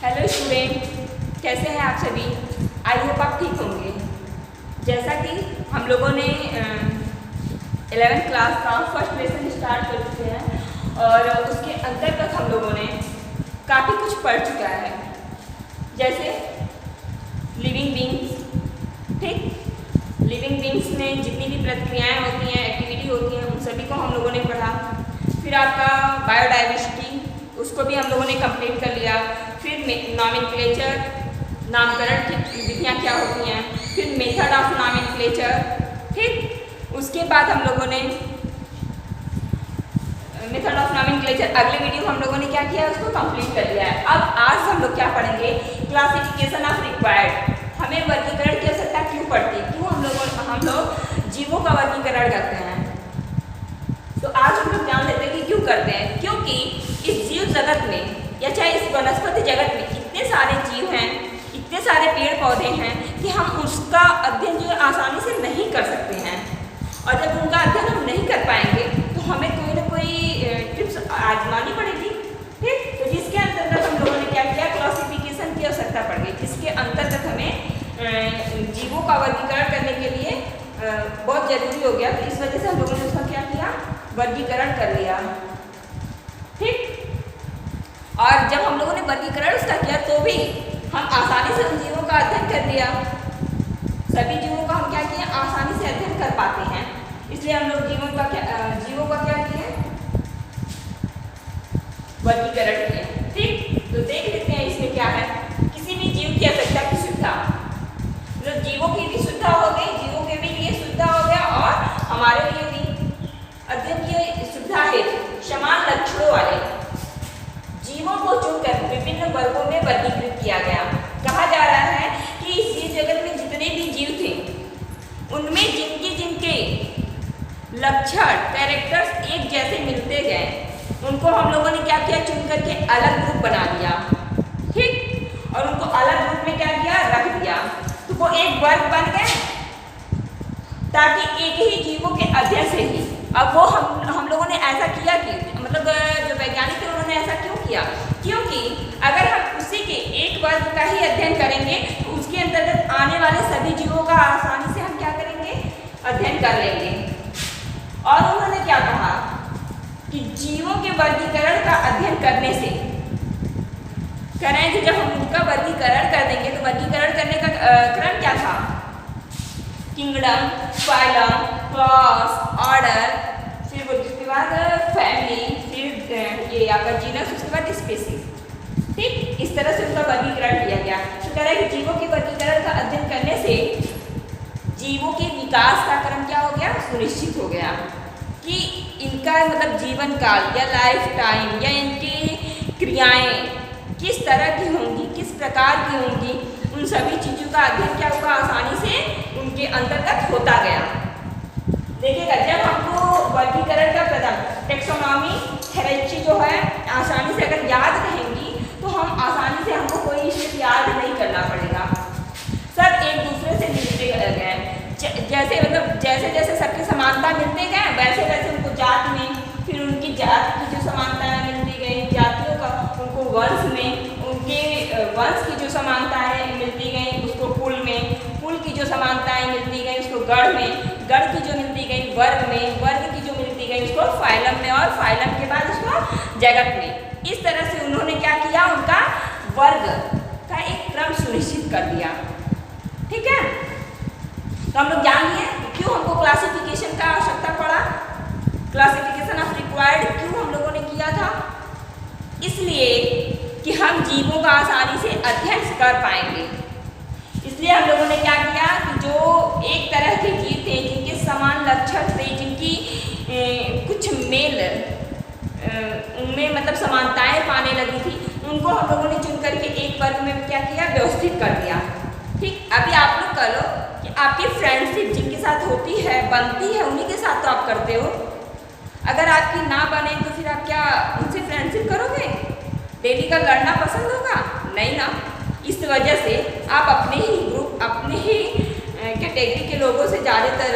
Hello student, कैसे हैं आप सभी। आई होप आप ठीक होंगे। जैसा कि हम लोगों ने 11th क्लास का फर्स्ट लेसन स्टार्ट कर चुके हैं और उसके अंतर्गत हम लोगों ने काफ़ी कुछ पढ़ चुका है, जैसे लिविंग बींग्स। ठीक, लिविंग बींग्स में जितनी भी प्रक्रियाएँ होती हैं, एक्टिविटी होती हैं, उन सभी को हम लोगों ने पढ़ा। फिर आपका बायोडाइवर्सिटी, उसको भी हम लोगों ने कंप्लीट कर लिया। फिर नॉमेनक्लेचर, नामकरण की विधियाँ क्या होती हैं, फिर मेथड ऑफ नॉमेनक्लेचर। ठीक, उसके बाद हम लोगों ने मेथड ऑफ नॉमेनक्लेचर, अगले वीडियो हम लोगों ने क्या किया, उसको कंप्लीट कर लिया है। अब आज हम लोग क्या पढ़ेंगे, क्लासिफिकेशन ऑफ रिक्वायर्ड। हमें वर्गीकरण की आवश्यकता क्यों पड़ती है, क्यों हम लोग जीवों का वर्गीकरण करते हैं। तो आज हम लोग जान लेते हैं कि क्यों करते हैं। क्योंकि इस जीव जगत में या चाहे इस वनस्पति जगत में इतने सारे जीव हैं, इतने सारे पेड़ पौधे हैं कि हम उसका अध्ययन जो आसानी से नहीं कर सकते हैं। और जब उनका अध्ययन हम नहीं कर पाएंगे तो हमें कोई ना कोई टिप्स आजमानी पड़ेगी। ठीक, तो जिसके अंतर्गत हम लोगों ने क्या किया, क्लासिफिकेशन की आवश्यकता पड़ गई, जिसके अंतर्गत हमें जीवों का वर्गीकरण करने के लिए बहुत जरूरी हो गया। तो इस वजह से हम लोगों ने उसका क्या किया, वर्गीकरण कर लिया। ठीक, और जब हम लोगों ने वर्गीकरण उसका किया तो भी हम आसानी से उन जीवों का अध्ययन कर लिया। सभी जीवों का हम क्या किए, आसानी से अध्ययन कर पाते हैं। इसलिए हम लोग जीवों का क्या किए, वर्गीकरण किए। ठीक, तो देख लेते हैं इसमें क्या है। किसी भी जीव की आवश्यकता की सुविधा, मतलब जीवों की भी सुविधा हो गई, जीवों के भी लिए सुविधा हो गया और हमारे लिए भी अध्ययन की सुविधा है। समान लक्षणों वाले जीवों को चुनकर विभिन्न वर्गों में वर्गीकृत किया गया। कहा जा रहा है कि इस जीव जगत में जितने भी जीव थे उनमें जिनके लक्षण, कैरेक्टर्स एक जैसे मिलते गए, उनको हम लोगों ने क्या किया, चुन करके अलग ग्रुप बना दिया। ठीक, और उनको अलग ग्रुप में क्या किया, रख दिया। तो वो एक वर्ग बन गए ताकि एक ही जीवों के अध्ययन से ही। अब वो हम लोगों ने ऐसा किया कि मतलब जो वैज्ञानिक थे उन्होंने ऐसा क्यों किया, क्योंकि अगर हम उसी के एक वर्ग का ही अध्ययन करेंगे तो उसके अंतर्गत आने वाले सभी जीवों का आसानी से हम क्या करेंगे, अध्ययन कर लेंगे। और उन्होंने क्या कहा कि जीवों के वर्गीकरण का अध्ययन करने से करेंगे, जब हम उनका वर्गीकरण कर देंगे तो वर्गीकरण करने का क्रम क्या था, किंगडम, फाइलम, क्लास, ऑर्डर, फिर उसके बाद फैमिली, फिर ये आपका जीनस, उसके बाद स्पीशीज। ठीक, इस तरह से उनका वर्गीकरण किया गया। तो कह रहा है कि जीवों के वर्गीकरण का अध्ययन करने से जीवों के विकास का क्रम क्या हो गया, सुनिश्चित हो गया कि इनका मतलब जीवन काल या लाइफ टाइम या इनकी क्रियाएं किस तरह की होंगी, किस प्रकार की होंगी, उन सभी चीज़ों का अध्ययन क्या होगा, आसानी से उनके अंतर्गत होता गया। देखिएगा, जब हमको वर्गीकरण का प्रदान, टेक्सोनॉमी, हेरेंची जो है आसानी से अगर याद रहेंगी तो हम आसानी से, हमको कोई स्टेप याद नहीं करना पड़ेगा, सब एक दूसरे से मिलते गए। जैसे मतलब जैसे जैसे सबकी समानता मिलते गए वैसे वैसे उनको जात में, फिर उनकी जात की जो समानताएं मिलती गई, जातियों का उनको वंश में, उनके वंश की जो समानताएं मिलती गई उसको कुल में, कुल की जो समानताएं मिलती गई उसको गढ़ में, गढ़ की जो मिलती गई वर्ग में, वर्ग की जो मिलती गई उसको फाइलम में, और फाइलम के बाद उसको जगत में। इस तरह से उन्होंने क्या किया, उनका वर्ग का एक क्रम सुनिश्चित कर दिया। ठीक है, तो हम लोग जान लिए क्यों हमको क्लासिफिकेशन का आवश्यकता पड़ा, क्लासिफिकेशन ऑफ रिक्वायर्ड क्यों हम लोगों ने किया था, इसलिए कि हम जीवों का आसानी से अध्ययन कर पाएंगे। इसलिए हम लोगों ने क्या किया कि जो एक तरह के जीव थे जिनके समान लक्षण थे, जिनकी कुछ मेल उनमें मतलब समानताएं पाने लगी थी, उनको हम लोगों ने चुन करके एक वर्ग में क्या किया, व्यवस्थित कर दिया। ठीक, अभी आप लोग कह लो कि आपकी फ्रेंडशिप जिनके साथ होती है, बनती है, उन्हीं के साथ तो आप करते हो। अगर आपकी ना बने तो फिर आप क्या उनसे फ्रेंडशिप करोगे, डेली का लड़ना पसंद होगा, नहीं ना। इस वजह से आप अपने ही ग्रुप, अपने ही कैटेगरी के लोगों से ज़्यादातर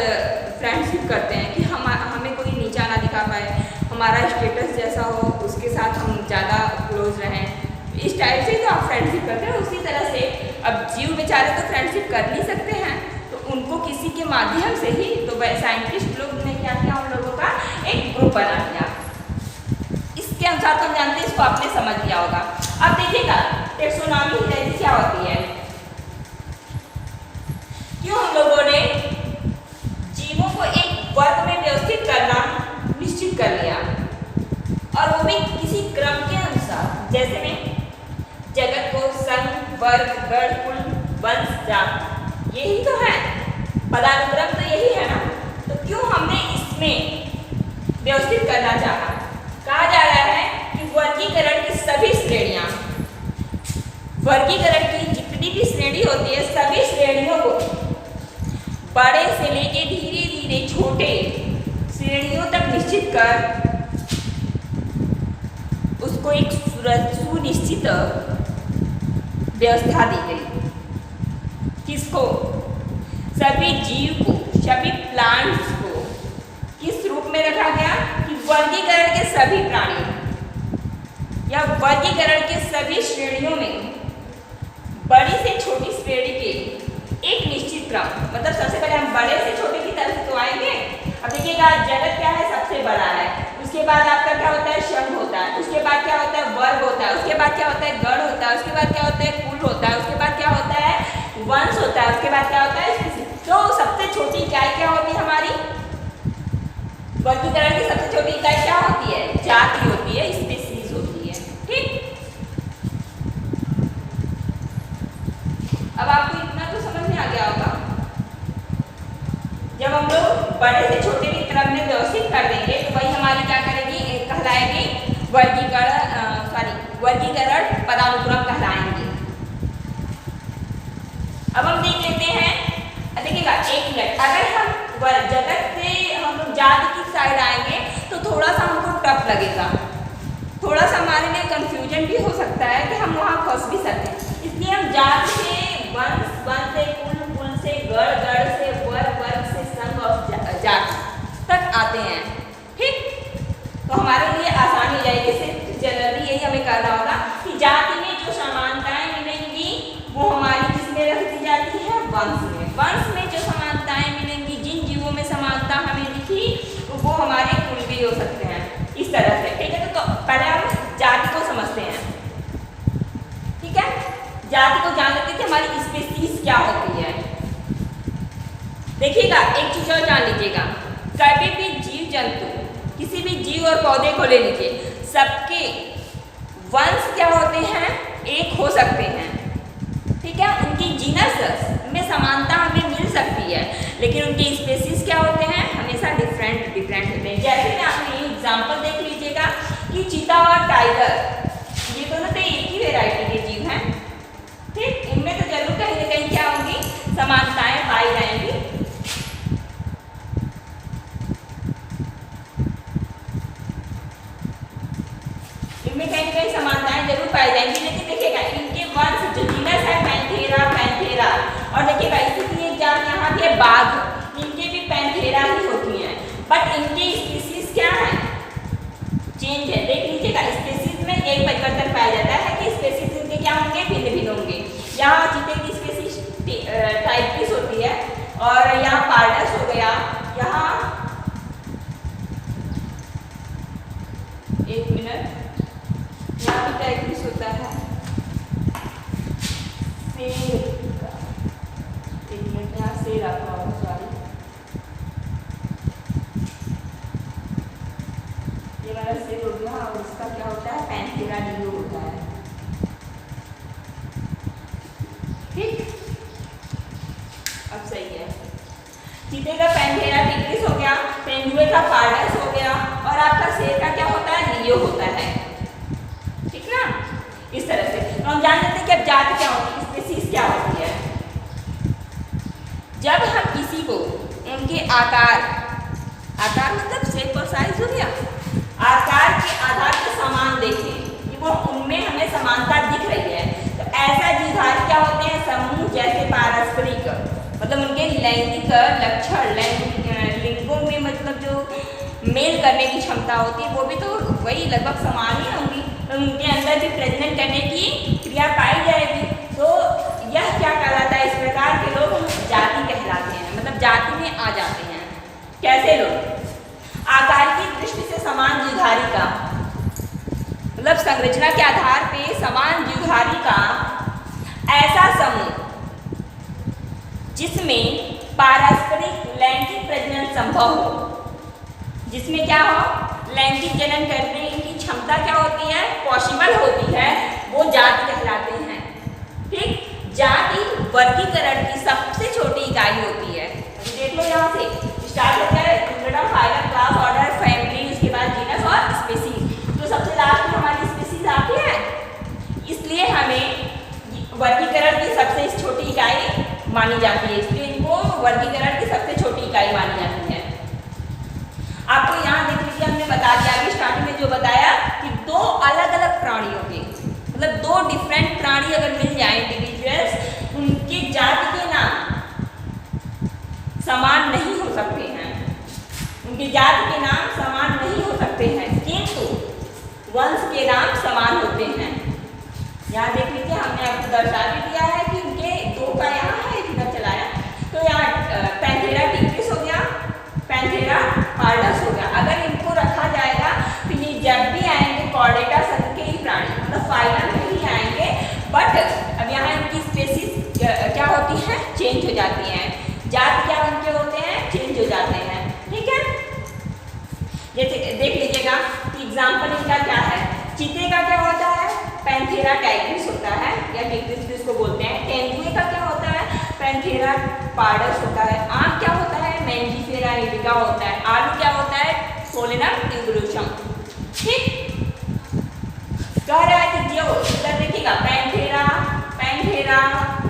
फ्रेंडशिप करते हैं कि हमें कोई नीचा ना दिखा पाए, हमारा स्टेटस जैसा हो उसके साथ हम ज़्यादा क्लोज रहें। इस टाइप से तो आप फ्रेंडशिप करते हैं। उसी तरह से अब जीव बेचारे तो फ्रेंडशिप कर नहीं सकते हैं, तो उनको किसी के माध्यम से ही तो साइंटिस्ट लोग ने क्या किया, उन लोगों का एक ग्रुप बना दिया। इसके अनुसार तो हम जानते हैं, इसको आपने समझ लिया होगा। अब देखिएगा टेक्सोनॉमी हियरार्की क्या होती है। क्यों हम लोगों ने जीवों को एक वर्ग में व्यवस्थित करना निश्चित कर लिया, और वो भी किसी क्रम के अनुसार, जैसे में जगत को संघ, वर्ग, गण, कुल, वंश, जात, यही तो है, पदानुक्रम तो यही है ना। तो क्यों हमने इसमें व्यवस्थित करना चाहा। कहा जा रहा है कि वर्गीकरण की सभी श्रेणियां, वर्गीकरण की जितनी भी श्रेणी होती है, सभी श्रेणियों को बड़े से लेके धीरे धीरे छोटे श्रेणियों तक निश्चित कर उसको एक सुनिश्चित व्यवस्था दी गई। किसको? सभी जीव को, सभी प्लांट्स को किस रूप में रखा गया कि वर्गीकरण के सभी प्राणियों या वर्गीकरण के सभी श्रेणियों में बड़ी से छोटी श्रेणी के एक निश्चित क्रम, मतलब सबसे पहले हम बड़े से छोटे की तरफ तो आएंगे। अब देखिएगा जगत क्या है, सबसे बड़ा है, उसके बाद आपका क्या होता है, संघ होता है, उसके बाद क्या होता है, वर्ग होता है, उसके बाद क्या होता है, गण होता है, उसके बाद क्या होता है, कुल होता है, उसके बाद क्या होता है, वंश होता है, उसके बाद क्या होता है, स्पीशीज। तो सबसे छोटी इकाई क्या होती है हमारी, वर्गीकरण की सबसे छोटी इकाई क्या होती है, जाति होती है, स्पीशीज होती है। ठीक, अब आपको इतना तो समझ में आ गया होगा। जब हम लोग बड़े से छोटे की क्रम में व्यवस्थित कर देंगे तो वही हमारी क्या करेगी, कहलाएगी वर्गीकरण पदानुक्रम कहलाएंगे। अब हम देख लेते हैं, देखिएगा एक मिनट, अगर हम जगत से हम लोग जाति की साइड आएंगे तो थोड़ा सा हमको टफ लगेगा, थोड़ा सा हमारे लिए कंफ्यूजन भी हो सकता है कि हम वहाँ फंस भी सकते हैं। इसलिए हम जाति से वंश, वंश से कुल, कुल से गण, गण से वर्ग, वर्ग से संघ और जाति तक आते हैं। ठीक, तो हमारे लिए आसानी हो जाएगी। सिर्फ जनरली यही हमें करना होगा कि जाति में जो समानताएं मिलेंगी वो हमारी किसमें रख दी जाती है, वंश में। वंश में जो समानताएं मिलेंगी, जिन जीवों में समानता हमें दिखी वो हमारे कुल भी हो सकते हैं, इस तरह से। ठीक है, तो पहले हम जाति को समझते हैं। ठीक है, जाति को जान लेते थे हमारी स्पीशीज क्या होती है। देखिएगा एक चीज और जान लीजिएगा, कभी भी जीव जंतु, किसी भी जीव और पौधे को ले लीजिए, सबके वंश क्या होते हैं, एक हो सकते हैं। ठीक है, उनकी जीनस में समानता हमें मिल सकती है, लेकिन उनके स्पीशीज क्या होते हैं, हमेशा डिफरेंट डिफरेंट होते हैं। जैसे कि आपने एग्जाम्पल देख लीजिएगा कि चीता और टाइगर, ये दोनों तो एक ही वेराइटी के जीव हैं। ठीक, इनमें तो जरूर कहीं ना कहीं क्या होंगी, समानताएं पाई जाएंगी। इनमें कहीं ना कहीं समानताएं जरूर पाई जाएंगी, लेकिन देखिएगा इनके वंश जो जीनस है पैंथेरा, पैंथेरा, और देखिएगा इसी एक जात यहाँ भी है बाघ, इनके भी पैंथेरा ही होती हैं, बट इनके स्पीशीज क्या है, चेंज है। देख लीजिएगा स्पीशीज में यही परिवर्तन पाया जाता है कि स्पीशीज इनके क्या होंगे, भिन्न भिन्न होंगे। यहाँ चीते की स्पीशीज टाइपीस होती है, और यहाँ पार्डस हो गया, यहाँ एक मिनट, यहाँ भी टाइपीस होता है, एक मिनट, यहाँ से रखा होगा, सॉरी, ये वाला सेल हो गया, और इसका क्या होता है, पैंथेरा डियो होता है। ठीक, अब सही है, चीते का पैंथेरा टिग्रिस हो गया, तेंदुए का पार्डस हो गया, और आपका शेर का क्या होता है, लियो होता है। ठीक ना, इस तरह से तो हम जान लेते हैं कि अब जाति क्या होती है, स्पीशीज क्या होती है। जब हम किसी को उनके आकार, आकार मतलब शेप और साइज हो गया, आकार के आधार पर समान देखें कि वो उनमें हमें समानता दिख रही है, तो ऐसा जीवभार क्या होते हैं, समूह जैसे पारस्परिक, मतलब उनके लैंगिक लक्षण, लिंगों में मतलब जो मेल करने की क्षमता होती है वो भी तो वही लगभग समान ही होंगी, तो उनके अंदर भी से प्रजनन करने की क्रिया पाई जाएगी। तो यह क्या कहलाता है, इस प्रकार के लोग जाति कहलाते हैं, मतलब जाति में आ जाते हैं। कैसे लोग? आकार की दृष्टि से समान द्विधारी का, मतलब संरचना के आधार पे समान द्विधारी का ऐसा समूह जिसमें पारस्परिक लैंगिक प्रजनन संभव हो, जिसमें क्या हो, लैंगिक जनन करने की क्षमता क्या होती है, पॉसिबल होती है, वो जाति कहलाते हैं। ठीक, जाति वर्गीकरण की सबसे छोटी इकाई होती है। देख लो यहाँ से स्टार्ट होता है kingdom, phylum, class, order, family, उसके बाद जीनस और स्पीसीज। तो सबसे लास्ट में हमारी स्पीसीज आती है, इसलिए हमें वर्गीकरण की सबसे छोटी इकाई मानी जाती है, इसलिए इनको वर्गीकरण की सबसे छोटी इकाई मानी जाती है। आपको यहाँ देख लीजिए, हमने बता दिया अभी स्टार्टिंग में जो बताया कि दो अलग अलग प्राणियों के, मतलब दो डिफरेंट प्राणी अगर मिल जाए इंडिविजुअल्स, उनके जाति के नाम समान नहीं हो सकते हैं, उनकी जाति के नाम समान नहीं हो सकते हैं, किंतु वंश के नाम समान होते हैं। यहाँ देख लीजिए, हमने आपको दर्शा भी दिया है कि उनके दो का यहाँ है, इधर चलाया, तो यहाँ पैंथेरा टिग्रिस हो गया, पैंथेरा पार्डस हो गया। अगर इनको रखा जाएगा तो ये जब भी आएंगे कॉर्डेटा संघ के ही प्राणी, मतलब फाइलम में ही आएंगे, बट अब यहाँ इनकी स्पेसीज क्या होती है, चेंज हो जाती हैं, जाति क्या उनके होते हैं, चेंज हो जाते हैं। ठीक है, जैसे देख लीजिएगा कि एग्जाम्पल इनका क्या है, चीते का क्या होता है, पैंथेरा टाइग्रिस होता है, या टिग्रिस भी इसको बोलते हैं। तेंदुए का क्या होता है, पैंथेरा पार्डस होता है। आम क्या होता है, मैंजीफेरा इंडिका होता है। आलू क्या होता है, सोलेनम ट्यूबरोसम। ठीक, कह रहा है कि जो इधर देखिएगा पैंथेरा, पैंथेरा,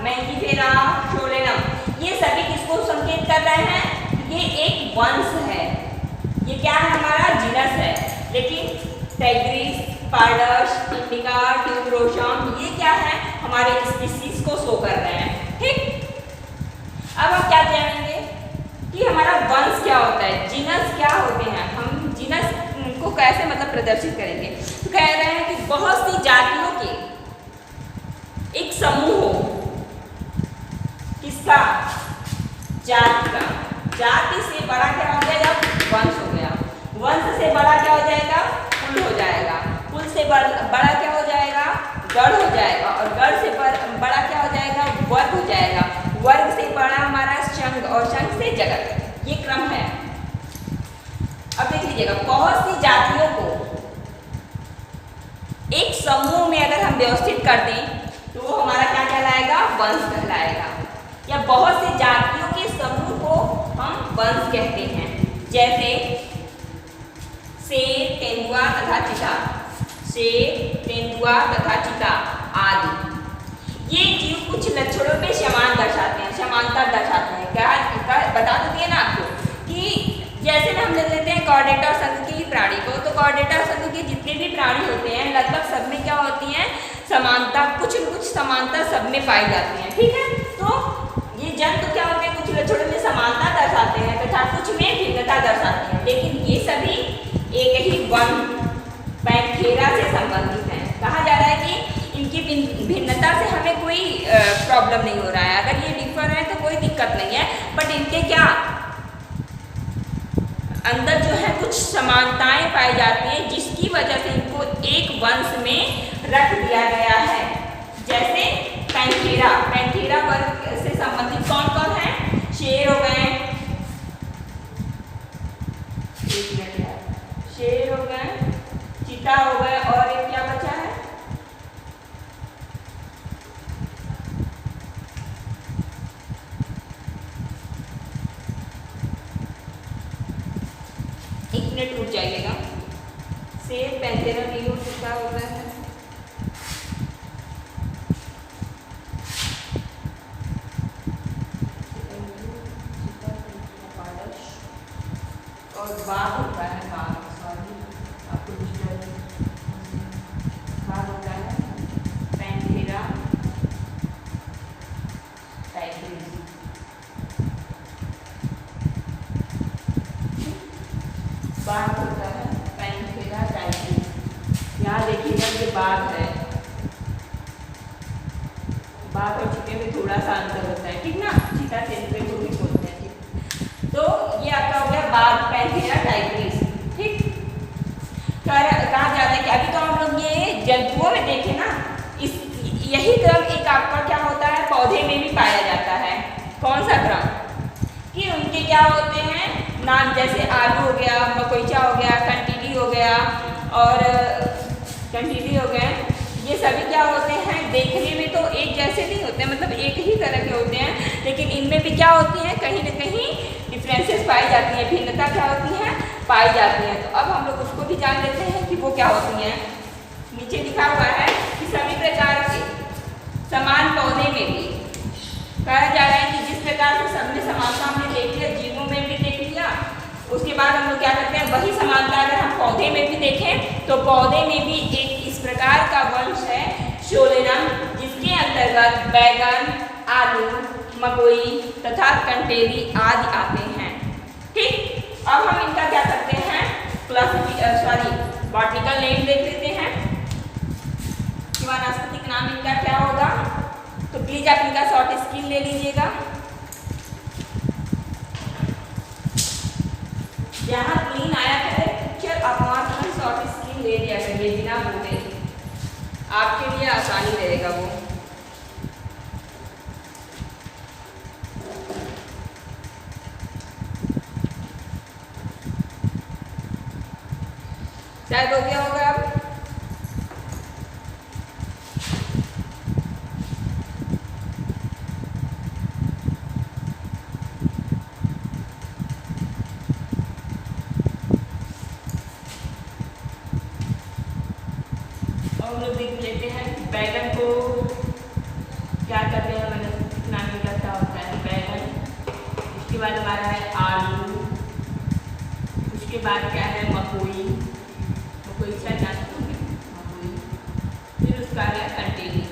मैंजीफेरा, सोलेनम, ये सभी किसको संकेत कर रहे हैं, ये एक वंश है, ये क्या है, हमारा जीनस है। लेकिन टाइग्रिस, पार्डस, इंडिका, ट्यूबरोसम, ये क्या है, हमारे स्पीसीज को शो कर रहे हैं। ठीक, अब हम क्या जानेंगे कि हमारा वंश क्या होता है, जीनस क्या होते हैं, हम जीनस को कैसे मतलब प्रदर्शित करेंगे। तो कह रहे हैं कि बहुत सी जातियों के एक समूह हो, किसका, जाति का। जाति से बड़ा क्या हो जाएगा, वंश हो गया, वंश से बड़ा क्या हो जाएगा, कुल हो जाएगा, कुल से बड़ा क्या हो जाएगा, गढ़ हो जाएगा, और गढ़ से बड़ा क्या हो जाएगा, वर्ग हो जाएगा, वर्ग से बड़ा हमारा संघ, और संघ से जगत। ये क्रम है। अब देख लीजिएगा, बहुत सी जातियों को एक समूह में अगर हम व्यवस्थित कर दें तो वो हमारा क्या कहलाएगा, वंश कहलाएगा, या बहुत सी जातियों के समूह को हम वंश कहते हैं। जैसे शेर, तेंदुआ तथा चीता, शेर, तेंदुआ तथा चीता आदि, ये जीव कुछ लक्षणों में समान दर्शाते हैं, समानता दर्शाते हैं। क्या बता तो दिए ना आपको कि जैसे में हम ले लेते हैं कॉर्डेटा संघ के प्राणी को, तो कॉर्डेटा संघ के जितने भी प्राणी होते हैं लगभग सब में क्या होती है, समानता, कुछ न कुछ समानता सब में पाई जाती है। ठीक है, तो ये जंतु क्या होते हैं, कुछ लक्षणों में समानता दर्शाते हैं तथा कुछ में भिन्नता दर्शाते हैं, लेकिन ये सभी एक ही वंश पैंथेरा से संबंधित हैं। कहा जा रहा है कि इनकी भिन्नता से हमें कोई प्रॉब्लम नहीं हो रहा है, अगर ये डिफर है तो कोई दिक्कत नहीं है, बट इनके क्या अंदर जो है कुछ समानताएं पाई जाती हैं, जिसकी वजह से इनको एक वंश में रख दिया गया है। जैसे पैंथेरा, पैंथेरा वर्ग से संबंधित कौन कौन है, शेर हो गए, शेर हो गए, चीता हो गए, और एक क्या बचा है, एक मिनट रुक जाइएगा, शेर, पैंथेरा, नीलो, चीता हो गए हैं, और बाघ होता है, बाघ, सॉरी आपको बाघ होता है, पैंथेरा, टाइग्रिस, बाघ होता है, पैंथेरा, टाइग्रिस। यहाँ देखिएगा ये बाघ है, बाघ और चीते में थोड़ा सा अंतर होता है, ठीक ना। चीता तेंदुए को भी बोलते हैं, ठीक। तो ये आपका हो गया बाघ, पैंथेरा टाइग्रिस, ठीक। कहा जाता है कि अभी तो हम लोग ये जंतुओं में देखे ना, इस यही क्रम एक आपका क्या होता है पौधे में भी पाया जाता है। कौन सा क्रम? कि उनके क्या होते हैं नाम, जैसे आलू हो गया, मकोईचा हो गया, कंटीली हो गया और कंटीली हो गए, ये सभी क्या होते हैं देखने में तो एक जैसे नहीं होते हैं, मतलब एक ही तरह के होते हैं, लेकिन इनमें भी क्या होती है कहीं ना कहीं डिफरेंसेस पाई जाती हैं, भिन्नता क्या होती है पाई जाती है। तो अब हम लोग उसको भी जान लेते हैं कि वो क्या होती हैं। नीचे लिखा हुआ है कि सभी प्रकार के समान पौधे में भी कहा जा रहा है कि जिस प्रकार से सबने समानता हमने देख लिया, जीवों में भी देख लिया, उसके बाद हम लोग क्या करते हैं वही समानता अगर हम पौधे में भी देखें तो पौधे में भी एक इस प्रकार का वंश है सोलेनम, जिसके अंतर्गत बैगन, आलू, मकोई तथा कंटेली आदि आते हैं, ठीक। अब हम इनका क्या करते हैं बॉटनिकल नेम देख लेते हैं कि वनस्पतिक नाम इनका क्या होगा। तो प्लीज आप इनका शॉर्ट स्क्रीन ले लीजिएगा। जहाँ ग्रीन आया करे पिक्चर, आप वहाँ से शॉर्ट स्क्रीन ले लिया करिए बिना बोले, आपके लिए आसानी रहेगा वो। शायद हो गया होगा अब। हम लोग देख लेते हैं बैगन को क्या कहते हैं, वनस्पतिक नाम का क्या होता है बैगन। उसके बाद हमारा है आलू, उसके बाद क्या है मकोई, मकोई शायद जानते होंगे मकोई, फिर उसका है कंटेली।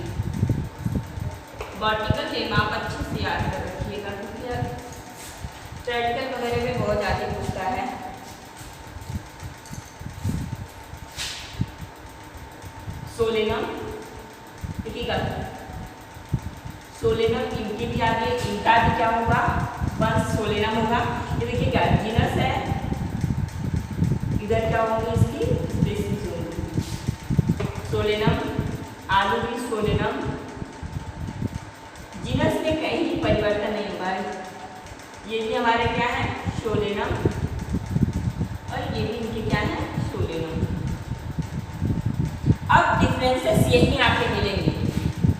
बॉटनिकल नेम आप अच्छे से याद कर रखिएगा क्योंकि प्रैक्टिकल वगैरह में बहुत ज़्यादा पूछता है। सोलेनम, ठीक है, सोलेनम इनके भी आगे इनका भी क्या होगा वंश सोलेनम होगा। ये देखिएगा जीनस है, इधर क्या होंगे इसकी स्पीशीज होंगी। सोलेनम, आलू भी सोलेनम, जीनस में कहीं भी परिवर्तन नहीं होगा। ये भी हमारे क्या है सोलेनम और ये भी इनके क्या है सोलेनम। अब डिफरेंसेस यही आपके मिलेंगे,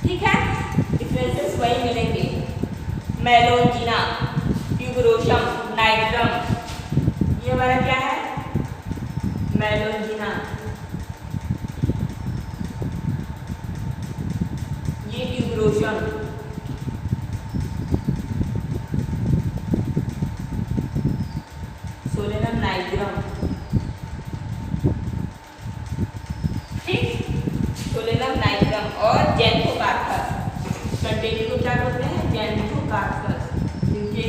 ठीक है, डिफरेंसेस वही मिलेंगे। मेलोंजिना, ट्यूबरोसम, नाइट्रम, ये हमारा क्या है मेलोंजिना, ये tuberosum, Solanum, nitrum, Solanum, nitrum और जैंथोकार्पस। कंटेली को क्या बोलते हैं जैंथोकार्पस। इनके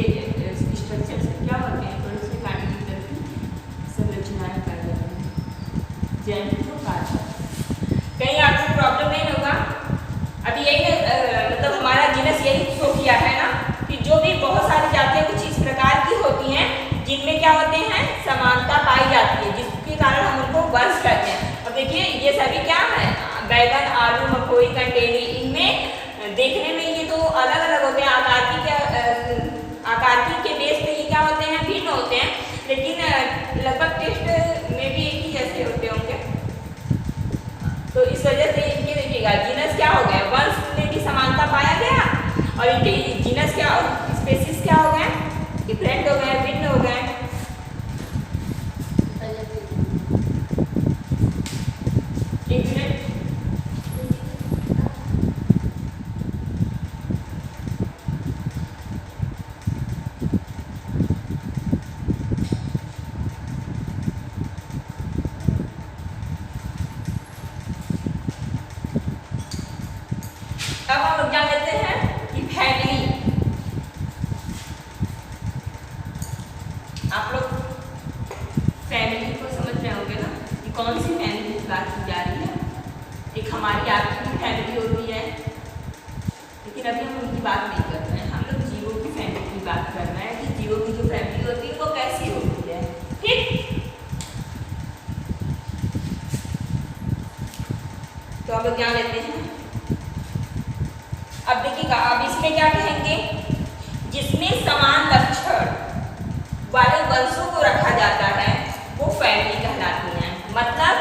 स्ट्रक्चर से क्या होते हैं थोड़े से कांटे की तरह की संरचनाएं कर जाती हैं जैंथोकार्पस। कहीं आपको प्रॉब्लम नहीं होगा। अभी यही मतलब हमारा जीनस यही शो किया है ना कि जो भी बहुत सारी जातियाँ कुछ इस प्रकार की होती हैं जिनमें क्या होते हैं समानता पाई जाती है, जिसके कारण हम उनको वंश कहते हैं। अब देखिए ये सभी क्या है बैगन, आलू, मकोई, कंटेली, इनमें देखने में ये तो अलग अलग होते हैं, आकार के बेस पे ये क्या होते हैं भिन्न होते हैं, लेकिन लगभग टेस्ट में भी एक ही जैसे होते होंगे। तो इस वजह से इनके देखिएगा जीनस क्या हो गया वंश में भी समानता पाया गया और इनके जीनस क्या स्पेसीज क्या हो गए डिफरेंट हो गए, भिन्न हो गए। अब हम लोग जान लेते हैं कि फैमिली, आप लोग फैमिली को समझ रहे होंगे ना कि कौन सी फैमिली की बात की जा रही है। एक हमारी आपकी फैमिली होती है, एक लेकिन अभी हम उनकी बात नहीं कर रहे हैं, हम लोग जीवों की फैमिली की बात कर रहे हैं कि जीवों की जो फैमिली होती है वो कैसी होती है। ठीक, तो हम लोग क्या लेते हैं, अब देखिएगा, अब इसमें क्या कहेंगे, जिसमें समान लक्षण वाले वंशों को रखा जाता है वो फैमिली कहलाती है। मतलब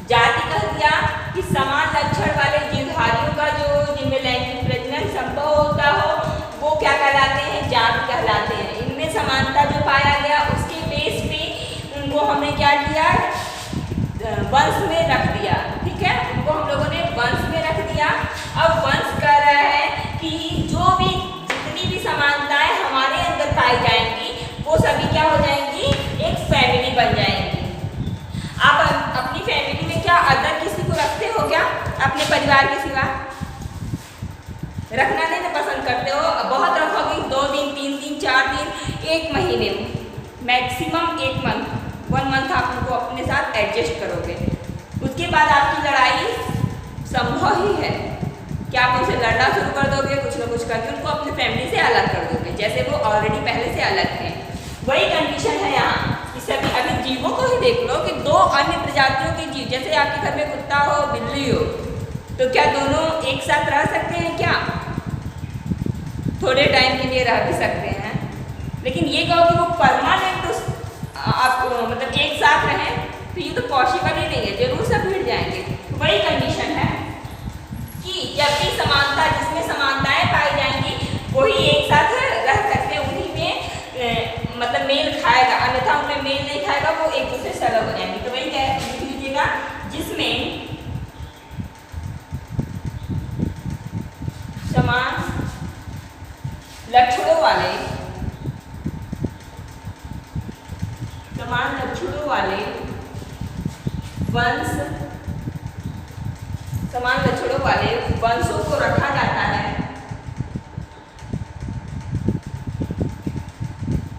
जाति कह दिया कि समान लक्षण वाले जीवधारियों का जो जिनमें लैंगिक प्रजनन संभव होता हो वो क्या कहलाते हैं, जाति कहलाते हैं। इनमें समानता जो पाया गया उसके बेस पे उनको हमने क्या किया, वंश में रख दिया। ठीक है, उनको हम लोगों ने वंश में रख दिया। अब वंश कह रहा है कि जो भी जितनी भी समानताएं हमारे अंदर पाई जाएंगी वो सभी क्या हो जाएंगी, एक फैमिली बन जाएंगी। आप अपनी फैमिली में क्या अदर किसी को रखते हो क्या, अपने परिवार के सिवा? रखना नहीं तो पसंद करते हो, बहुत रखोगे 2 दिन 3 दिन 4 दिन 1 महीने, मैक्सिमम 1 मंथ 1 मंथ आप उनको अपने साथ एडजस्ट करोगे। उसके बाद आपकी लड़ाई संभव ही है कि आप उनसे लड़ना शुरू कर दोगे, कुछ ना कुछ करके उनको अपनी फैमिली से अलग कर दोगे, जैसे वो ऑलरेडी पहले से अलग थे। वही कंडीशन है यहाँ कि सभी, अभी जीवों को ही देख लो कि 2 अन्य प्रजातियों के जीव, जैसे आपके घर में कुत्ता हो बिल्ली हो, तो क्या दोनों एक साथ रह सकते हैं क्या? थोड़े टाइम के लिए रह भी सकते हैं, लेकिन ये कहो कि वो परमानेंट आप मतलब एक साथ रहें तो ये तो पॉसिबल ही नहीं है, जरूर सब भिड़ जाएंगे। तो वही कंडीशन है कि जब भी समानता, जिसमें समानताएं पाई जाएंगी वही एक साथ रह सकते हैं, उन्हीं में मतलब मेल खाएगा, अन्यथा उनमें मेल नहीं खाएगा, वो एक दूसरे से अलग हो जाएंगे। तो वही क्या लिख लीजिएगा, जिसमें समान लक्षणों वाले वंश, समान लक्षणों वाले वंशों को रखा जाता है,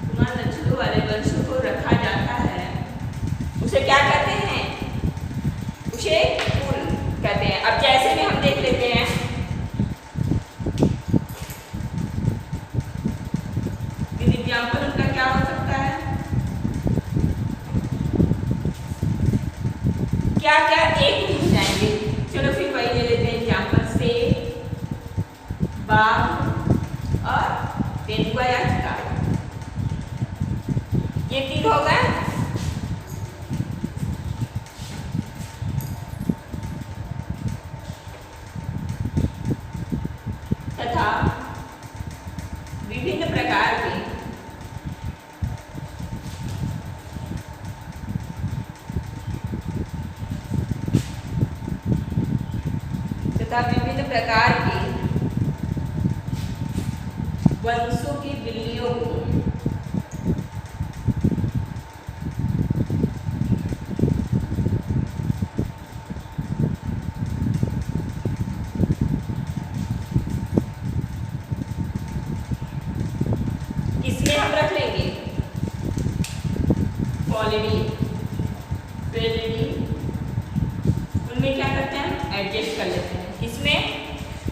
समान लक्षणों वाले वंशों को रखा जाता है, उसे क्या कहते हैं, उसे कुल कहते हैं। अब जैसे में हम देख लेते हैं, एग्जाम्पल उनका क्या हो सकता है, क्या क्या एक ही हो जाएंगे। चलो फिर वही ले लेते हैं एग्जाम्पल से, बाघ और तेंदुआ या शिकार, ये 3 हो गए। तथा विभिन्न प्रकार के वंशों की बिल्लियों को इसमें हम रख लेंगे क्वालिटी, उनमें क्या करते हैं, एडजस्ट कर लेते हैं। इसमें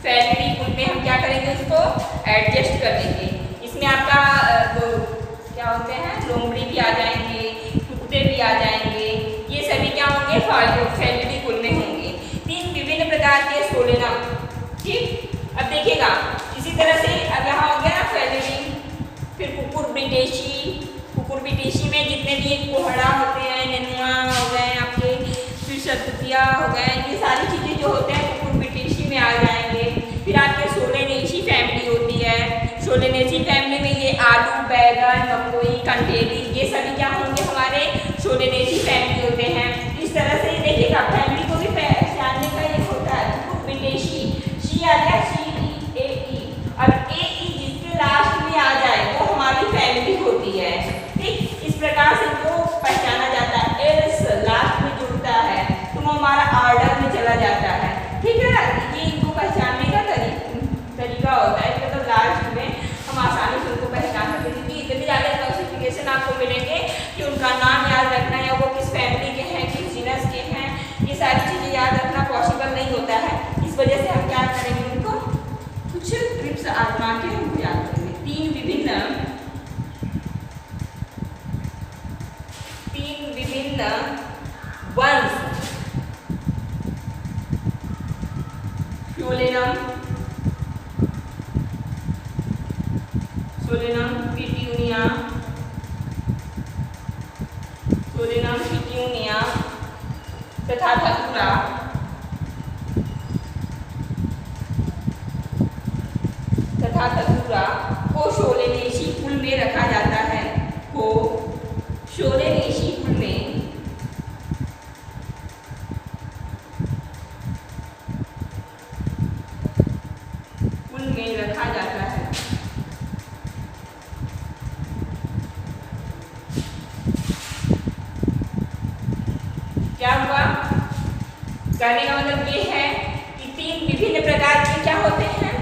फैमिली, उनमें हम क्या करेंगे, उसको एडजस्ट कर देंगे। इसमें आपका क्या होते हैं, लोमड़ी भी आ जाएंगे, कुत्ते भी आ जाएंगे, ये सभी क्या होंगे, फैमिली कुल में होंगे। 3 विभिन्न प्रकार के सोलेना। ठीक, अब देखिएगा इसी तरह से अब यहाँ हो गया ना फैमिली, फिर कुकुर ब्रिटिशी, कुकुर ब्रिटिशी में जितने भी कोहड़ा होते हैं, नेनुआ हो गए आपके, फिर शतपुतिया हो गए, ये सारी चीज़ें जो होते हैं कुकुर ब्रिटिशी में आ जाएंगे। फिर आपके सोलेनेसी फैमिली होती है, सोलेनेसी फैमिली में ये आलू, बैगन, मकोई, कंटेली, ये सभी क्या होंगे, हमारे सोलेनेसी फैमिली होते हैं। इस तरह से देखिएगा फैमिली को भी पहचानने का एक होता है, कुकुर ब्रिटिशी, शी आ गया, शी ए ई, और ए ई जिसके लास्ट में आ जाए वो हमारी फैमिली होती है। ठीक, इस प्रकार से जो पहचाना जाता है, एल्स लास्ट में जुड़ता है तो वो हमारा ऑर्डर में चला जाता है। ठीक है, ये इनको पहचानने का तरीका होता है, मतलब लास्ट में हम आसानी से उनको पहचान सकते हैं। क्योंकि इतने ज़्यादा क्लासिफिकेशन आपको मिलेंगे कि उनका नाम याद रखना या वो किस फैमिली के हैं, किस जीनस के हैं, ये सारी चीज़ें याद रखना पॉसिबल नहीं होता है। इस वजह से हम क्या करेंगे, उनको कुछ सोलेनम, सोलेनम पिट्यूनिया, सोलेनम पिट्यूनिया तथा धतूरा को सोलेनेसी कुल में रखा जाता है, को सोलेनेसी कुल में रखा जाता है। क्या हुआ? कहने का मतलब ये है कि तीन विभिन्न प्रकार के क्या होते हैं,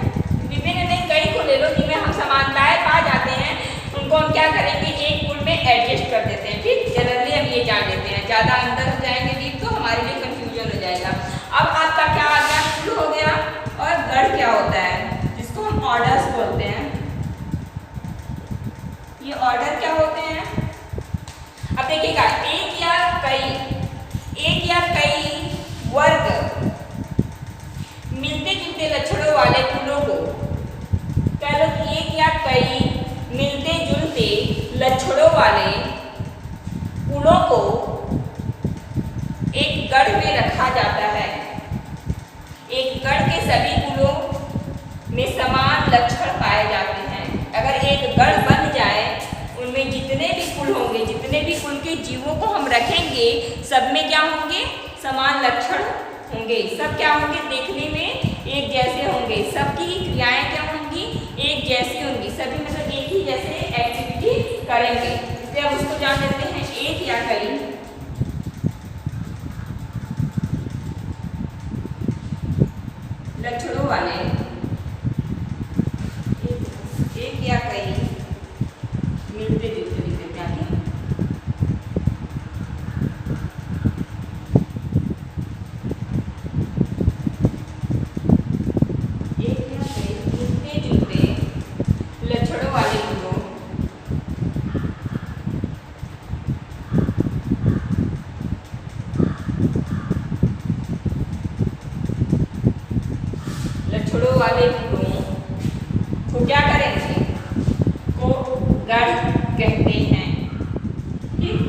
विभिन्न नहीं कई को ले लो जिनमें हम समानताएं पा जाते हैं, उनको हम क्या करेंगे एक कुल में एडजस्ट कर देते हैं। ठीक, जनरली हम ये जान लेते हैं, ज़्यादा अंदर हो जाएंगे डीप तो हमारे लिए कंफ्यूजन हो जाएगा। अब आपका क्या आ गया, कुल हो गया, और गढ़ क्या होता है जिसको हम ऑर्डर्स बोलते हैं। ये ऑर्डर क्या होते हैं? अब देखिएगा, एक या कई वर्ग मिलते जुलते लक्षणों वाले कुलों को, कह लो कि एक या कई मिलते जुलते लक्षणों वाले कुलों को एक गढ़ में रखा जाता है। एक गढ़ के सभी कुलों में समान लक्षण पाए जाते हैं। अगर एक गढ़ बन जाए, उनमें जितने भी कुल होंगे, जितने भी कुल के जीवों को हम रखेंगे, सब में क्या होंगे, समान लक्षण होंगे। सब क्या होंगे, देखने में एक जैसे होंगे, सबकी क्रियाएं क्या होंगी, एक जैसी होंगी, सभी मतलब एक ही जैसे एक्टिविटी करेंगे। इसलिए हम उसको जान लेते हैं एक या कई। लक्षणों वाले एक या कई मिलते जुलते लिखते हैं क्या, लक्षणों वाले कुलों को क्या करेंगे, को गढ़ कहते हैं। ठीक,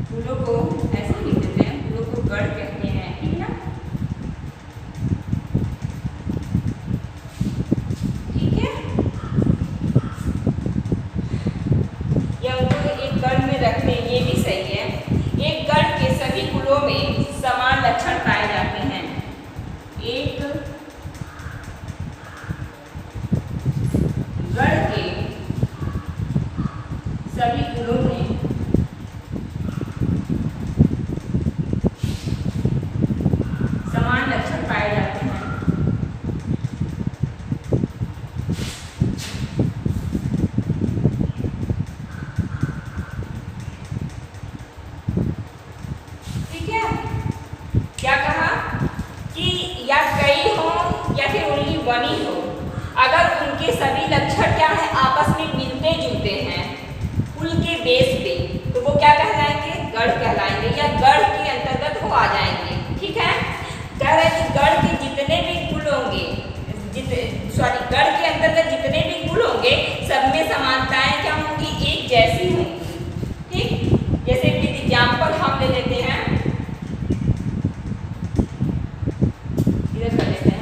कुलों को ऐसे लिख देते हैं, कुलों को गढ़ कहते हैं। ठीक है, ठीक है, या उनको एक गढ़ में रखते हैं, ये भी सही है। एक गढ़ के सभी कुलों में समान लक्षण पाए जाते हैं। एक गढ़ के सभी कुलों में समान लक्षण पाए जाते हैं। ठीक है, क्या कहा कि या कई हो या फिर ओनली वन ही हो, अगर उनके सभी लक्षण क्या है, आपस में मिलते जुलते हैं कुल के बेस पे, तो वो क्या कहलाएंगे, गढ़ कहलाएंगे, या गढ़ के अंतर्गत वो आ जाएंगे। ठीक है, कह रहे हैं कि गढ़ के जितने भी कुल होंगे, गढ़ के अंतर्गत जितने भी कुल होंगे, सब में समानताएं क्या होंगी, एक जैसी होंगी। ठीक, जैसे एग्जाम्पल हम ले लेते हैं, इधर कर लेते हैं।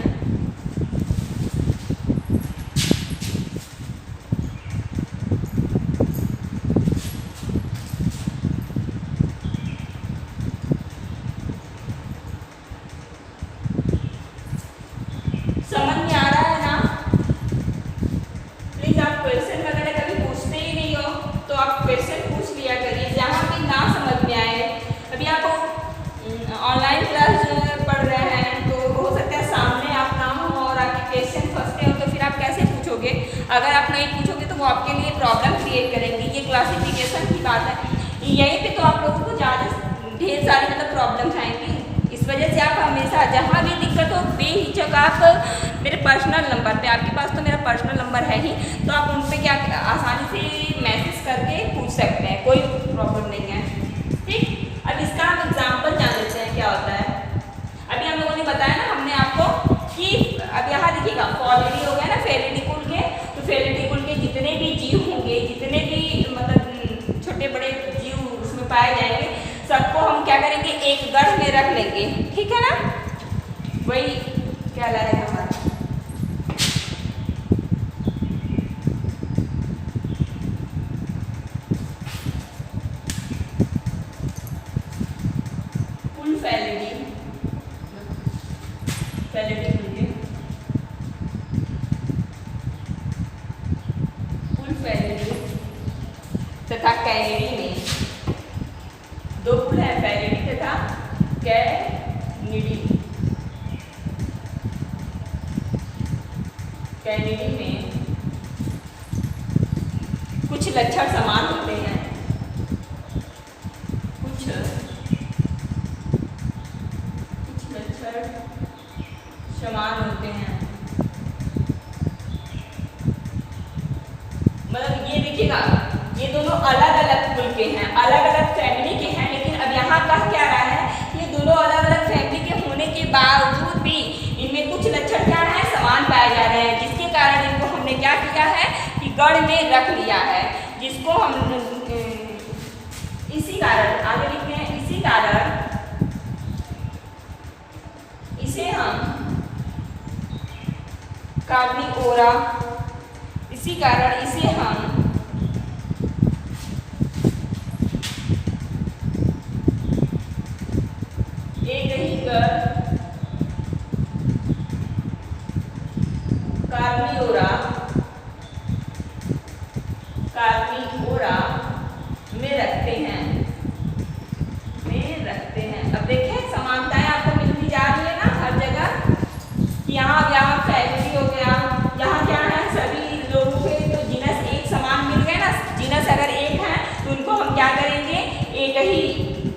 समझ में आ रहा है ना? प्लीज आप क्वेश्चन वगैरह कभी पूछते ही नहीं हो, तो आप क्वेश्चन पूछ लिया करिए जहाँ भी ना समझ में आए। अभी आप ऑनलाइन क्लास पढ़ रहे हैं, तो हो सकता है सामने आप ना हो और आपके क्वेश्चन फंसते हो, तो फिर आप कैसे पूछोगे? अगर आप नहीं पूछोगे तो वो आपके लिए प्रॉब्लम क्रिएट करेंगी। ये क्लासिफिकेशन की बात है, यहीं पे तो आप लोगों को ज़्यादा ढेर सारी मतलब प्रॉब्लम्स आएंगी। इस वजह से आप हमेशा जहाँ भी दिक्कत हो, बेहिचक आप मेरे पर्सनल नंबर पे, आपके पास तो मेरा पर्सनल नंबर है ही, तो आप उन पर क्या आसानी से मैसेज करके पूछ सकते हैं, कोई प्रॉब्लम नहीं है। ठीक, अब इसका हम एग्जाम्पल जान लेते हैं क्या होता है। अभी हम लोगों ने बताया ना, पाए जाएंगे सबको हम क्या करेंगे, एक गढ़ में रख लेंगे, ठीक है ना। वही क्या ला है हमारा कुल फैलिडी तथा कैनिडी में दो कुल है, फैलिडी तथा कैनिडी। कैनिडी में कुछ लक्षण समान होते हैं, कुछ लक्षण समान होते हैं। मतलब ये देखिएगा, ये दोनों अलग अलग कुल के हैं, अलग अलग फैमिली के हैं, लेकिन अब यहाँ कह क्या रहा है, ये दोनों अलग अलग फैमिली के होने के बावजूद भी इनमें कुछ लक्षण क्या है, समान पाए जा रहे हैं, जिसके कारण इनको हमने क्या किया है कि गढ़ में रख लिया है, जिसको हम इसी कारण आगे लिखते हैं, इसी कारण इसे हम कार्निवोरा, इसी कारण इसे हम एक ही कार्निवोरा में रखते हैं, अब देखें समानताएं आपको मिलती जा रही है ना हर जगह। यहाँ फैमिली हो गया, यहाँ क्या है, सभी लोगों के तो जिनस एक समान मिल गए ना, जिनस अगर एक है तो उनको हम क्या करेंगे, एक ही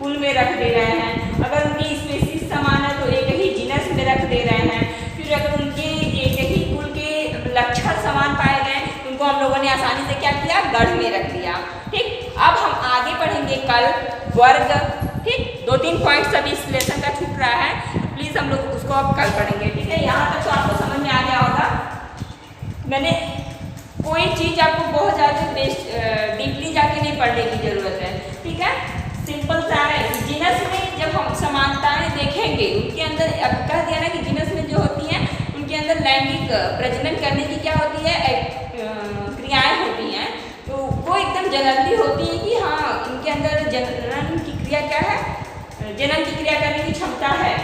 कुल में रख दे रहे हैं। अगर उनकी स्पीशीज समान है तो एक ही जिनस में रख दे रहे हैं। फिर अगर उनके एक ही कुल के लक्षण समान पाए गए उनको हम लोगों ने आसानी से क्या किया, गढ़ में रख दिया, ठीक। अब हम आगे पढ़ेंगे कल वर्ग, ठीक। 2-3 पॉइंट्स अभी इस लेसन का छूट रहा है, तो प्लीज हम लोग उसको अब कल पढ़ेंगे, ठीक है। यहाँ तक तो आपको समझ में आ गया होगा। मैंने कोई चीज आपको बहुत ज़्यादा डीपली जाके नहीं पढ़ने की जरूरत है, ठीक है। सिंपल सा है, जिनस में जब हम समानताएं देखेंगे उनके अंदर, अब कह दिया ना कि जिनस में जो होती हैं उनके अंदर लैंगिक प्रजनन करने की क्या होती है, क्रियाएं होती हैं, तो वो एकदम जनरली होती है कि हाँ इनके अंदर जनन की क्रिया क्या है, जनन की क्रिया करने की क्षमता है।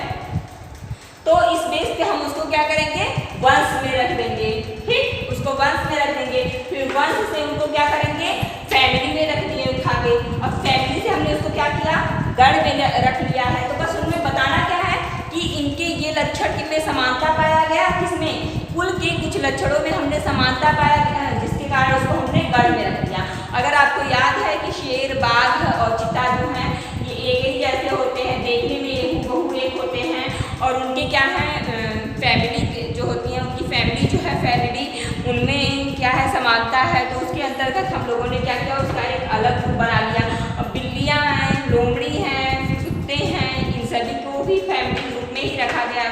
तो इस बेस पे हम उसको क्या करेंगे, वंश में रख देंगे, ठीक। उसको वंश में रख देंगे, फिर वंश से उनको क्या करेंगे, फैमिली में रख दिए उठा के। अब फैमिली से हमने उसको क्या किया, गढ़ में रख लिया है। तो बस उनमें बताना क्या है कि इनके ये लक्षण में समानता पाया गया, किसमें, कुल के कुछ लक्षणों में हमने समानता पाया गया, जिसके कारण उसको हमने गढ़ में रख दिया। अगर आपको याद है कि शेर, बाघ और चीता जो है ये एक ही जैसे होते हैं, देखने में हूबहू एक होते हैं, और उनके क्या है, फैमिली जो होती है उनकी फैमिली जो है फैमिली, उनमें क्या है, समानता है। तो उसके अंतर्गत हम लोगों ने क्या किया, उसका एक अलग ग्रुप बना लिया। अब बिल्लियाँ हैं, लोमड़ी हैं, कुत्ते हैं, इन सभी को भी फैमिली ग्रुप में ही रखा गया है,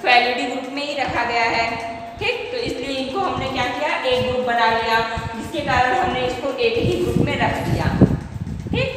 फैमिली ग्रुप में ही रखा गया है, ठीक। तो इसलिए इनको हमने क्या किया, एक ग्रुप बना लिया, जिसके कारण हमने इसको एक ही ग्रुप में रख दिया, ठीक।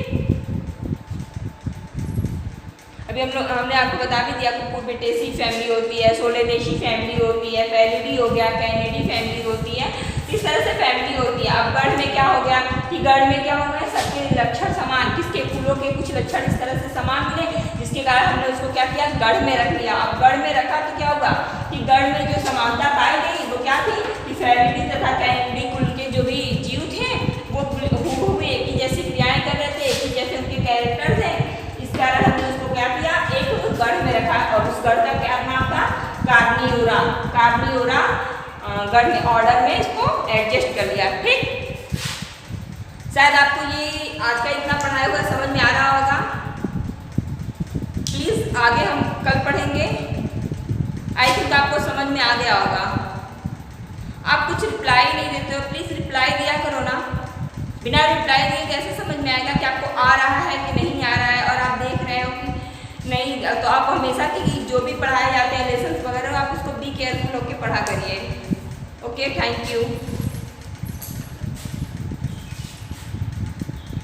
अभी हमने आपको बता भी दिया, कुकुरबिटेसी फैमिली होती है, सोलेनेसी फैमिली होती है, फैलिडी हो गया, कैनिडी फैमिली होती है, इस तरह से फैमिली होती है। अब गढ़ में क्या हो गया कि गढ़ में क्या हो गया, सबके लक्षण समान, किसके फूलों के कुछ लक्षण इस तरह से समान मिले, जिसके कारण हमने उसको क्या किया, गढ़ में रख लिया। अब गढ़ में रखा तो क्या होगा कि गढ़ में जो समानता पाई गई वो क्या थी कि फैमिली तथा कैनिडी कुल के जो भी जीव थे वो हूबहू एक ही जैसी क्रियाएं कर रहे थे, एक ही जैसे उनके कैरेक्टर्स हैं, इस कारण हमने उसको क्या किया, एक गढ़ में रखा, और उस गढ़ का क्या नाम था, कार्निवोरा गढ़ में ऑर्डर में इसको एडजस्ट कर लिया, ठीक। शायद आपको ये आज का इतना पढ़ाया हुआ समझ में आ रहा होगा। प्लीज आगे हम कल पढ़ेंगे, आई थिंक आपको समझ में आ गया होगा। आप कुछ रिप्लाई नहीं देते हो, प्लीज रिप्लाई दिया करो ना, बिना रिप्लाई दिए कैसे समझ में आएगा कि आपको आ रहा है कि नहीं आ रहा है, और आप देख रहे हो कि नहीं। तो आप हमेशा की जो भी पढ़ाए जाते हैं लेसन वगैरह, आप उसको बी केयरफुल होकर पढ़ा करिए। Okay, thank you.